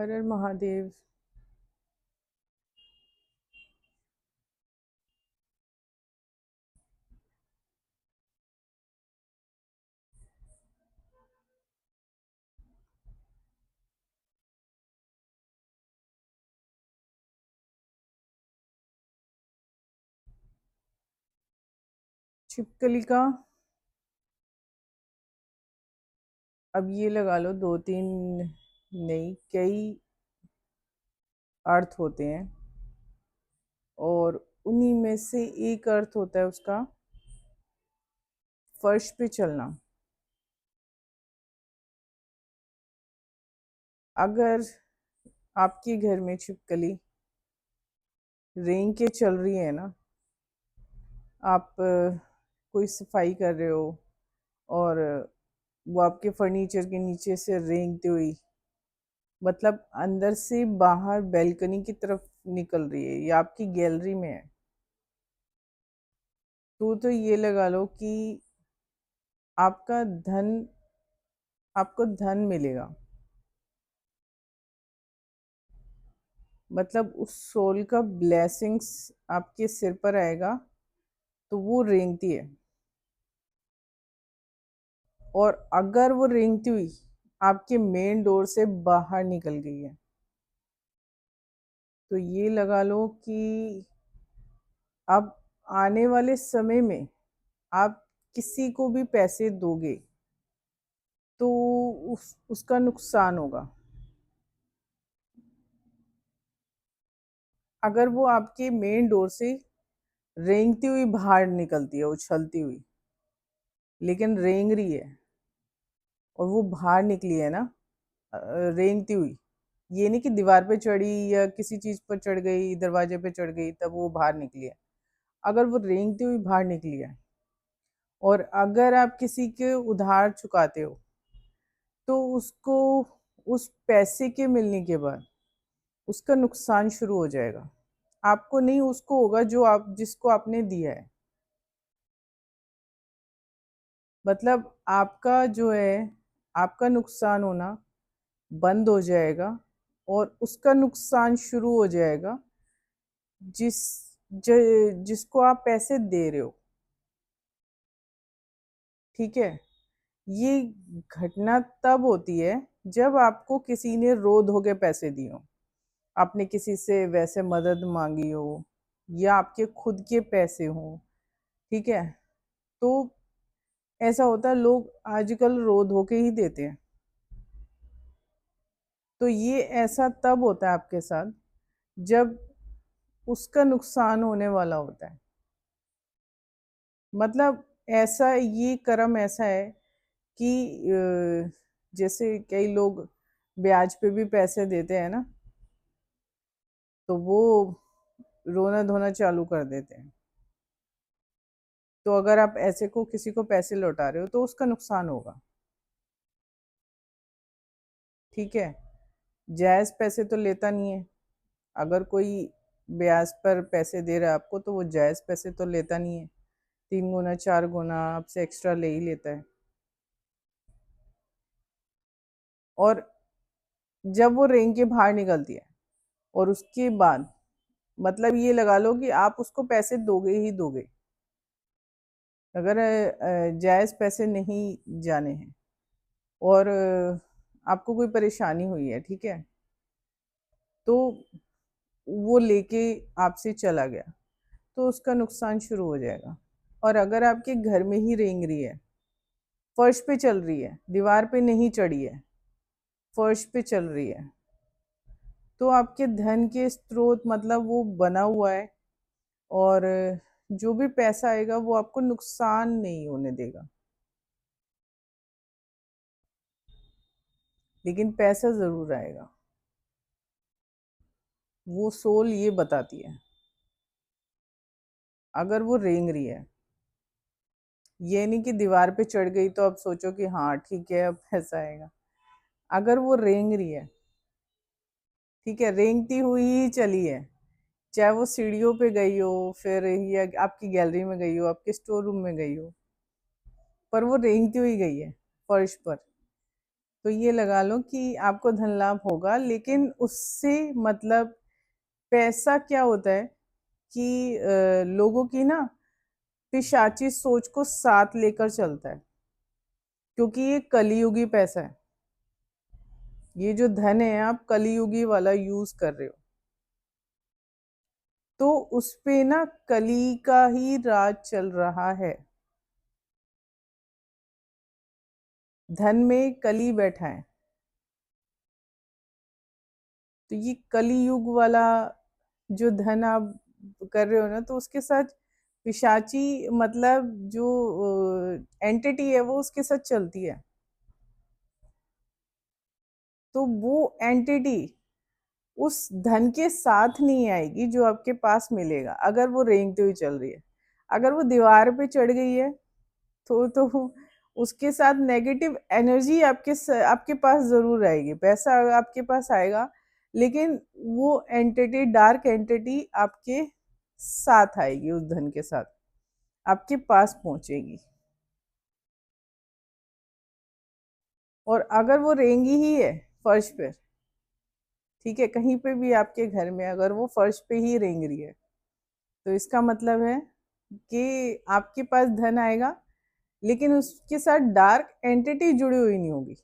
हर हर महादेव। छिपकली का अब ये लगा लो दो तीन नहीं कई अर्थ होते हैं, और उन्हीं में से एक अर्थ होता है उसका फर्श पे चलना। अगर आपके घर में छिपकली रेंग के चल रही है ना, आप कोई सफाई कर रहे हो और वो आपके फर्नीचर के नीचे से रेंगती हुई, मतलब अंदर से बाहर बैल्कनी की तरफ निकल रही है या आपकी गैलरी में है, तो ये लगा लो कि आपका धन आपको धन मिलेगा। मतलब उस सोल का ब्लेसिंग्स आपके सिर पर आएगा, तो वो रेंगती है। और अगर वो रेंगती हुई आपके मेन डोर से बाहर निकल गई है, तो ये लगा लो कि अब आने वाले समय में आप किसी को भी पैसे दोगे तो उसका नुकसान होगा। अगर वो आपके मेन डोर से रेंगती हुई बाहर निकलती है, उछलती हुई, लेकिन रेंग रही है और वो बाहर निकली है ना, रेंगती हुई, ये नहीं कि दीवार पे चढ़ी या किसी चीज पर चढ़ गई, दरवाजे पे चढ़ गई तब वो बाहर निकली है। अगर वो रेंगती हुई बाहर निकली है और अगर आप किसी के उधार चुकाते हो, तो उसको उस पैसे के मिलने के बाद उसका नुकसान शुरू हो जाएगा। आपको नहीं, उसको होगा जो आप जिसको आपने दिया है। मतलब आपका जो है, आपका नुकसान होना बंद हो जाएगा और उसका नुकसान शुरू हो जाएगा जिस जिसको आप पैसे दे रहे हो। ठीक है, ये घटना तब होती है जब आपको किसी ने रो धो के पैसे दिए हो, आपने किसी से वैसे मदद मांगी हो या आपके खुद के पैसे हो। ठीक है, तो ऐसा होता है, लोग आजकल रो धो के ही देते हैं। तो ये ऐसा तब होता है आपके साथ जब उसका नुकसान होने वाला होता है। मतलब ऐसा, ये कर्म ऐसा है कि जैसे कई लोग ब्याज पे भी पैसे देते हैं ना, तो वो रोना धोना चालू कर देते हैं। तो अगर आप ऐसे को किसी को पैसे लौटा रहे हो तो उसका नुकसान होगा। ठीक है, जायज़ पैसे तो लेता नहीं है। अगर कोई ब्याज पर पैसे दे रहा है आपको, तो वो जायज़ पैसे तो लेता नहीं है, 3 गुना 4 गुना आपसे एक्स्ट्रा ले ही लेता है। और जब वो रेंग के बाहर निकलती है और उसके बाद, मतलब ये लगा लो कि आप उसको पैसे दोगे ही दोगे, अगर जायज़ पैसे नहीं जाने हैं और आपको कोई परेशानी हुई है, ठीक है, तो वो लेके आपसे चला गया, तो उसका नुकसान शुरू हो जाएगा। और अगर आपके घर में ही रेंग रही है, फर्श पे चल रही है, दीवार पे नहीं चढ़ी है, फर्श पे चल रही है, तो आपके धन के स्रोत, मतलब वो बना हुआ है, और जो भी पैसा आएगा वो आपको नुकसान नहीं होने देगा, लेकिन पैसा जरूर आएगा। वो सोल ये बताती है। अगर वो रेंग रही है, ये नहीं कि दीवार पे चढ़ गई तो अब सोचो कि हाँ ठीक है अब पैसा आएगा। अगर वो रेंग रही है, ठीक है, रेंगती हुई ही चली है, चाहे वो सीढ़ियों पे गई हो, फिर या आपकी गैलरी में गई हो, आपके स्टोर रूम में गई हो, पर वो रेंगती हुई गई है फर्श पर, तो ये लगा लो कि आपको धन लाभ होगा, लेकिन उससे मतलब पैसा क्या होता है कि लोगों की ना पिशाची सोच को साथ लेकर चलता है, क्योंकि ये कलियुगी पैसा है। ये जो धन है आप कलियुगी वाला यूज कर रहे हो, तो उस पे ना कली का ही राज चल रहा है। धन में कली बैठा है, तो ये कलियुग वाला जो धन आप कर रहे हो ना, तो उसके साथ पिशाची मतलब जो एंटिटी है वो उसके साथ चलती है। तो वो एंटिटी उस धन के साथ नहीं आएगी जो आपके पास मिलेगा अगर वो रेंगते हुए चल रही है। अगर वो दीवार पे चढ़ गई है तो उसके साथ नेगेटिव एनर्जी आपके पास जरूर आएगी, पैसा आपके पास आएगा, लेकिन वो एंटिटी, डार्क एंटिटी आपके साथ आएगी, उस धन के साथ आपके पास पहुंचेगी। और अगर वो रेंगी ही है फर्श पे, ठीक है, कहीं पे भी आपके घर में अगर वो फर्श पे ही रेंग रही है, तो इसका मतलब है कि आपके पास धन आएगा, लेकिन उसके साथ डार्क एंटिटी जुड़ी हुई नहीं होगी।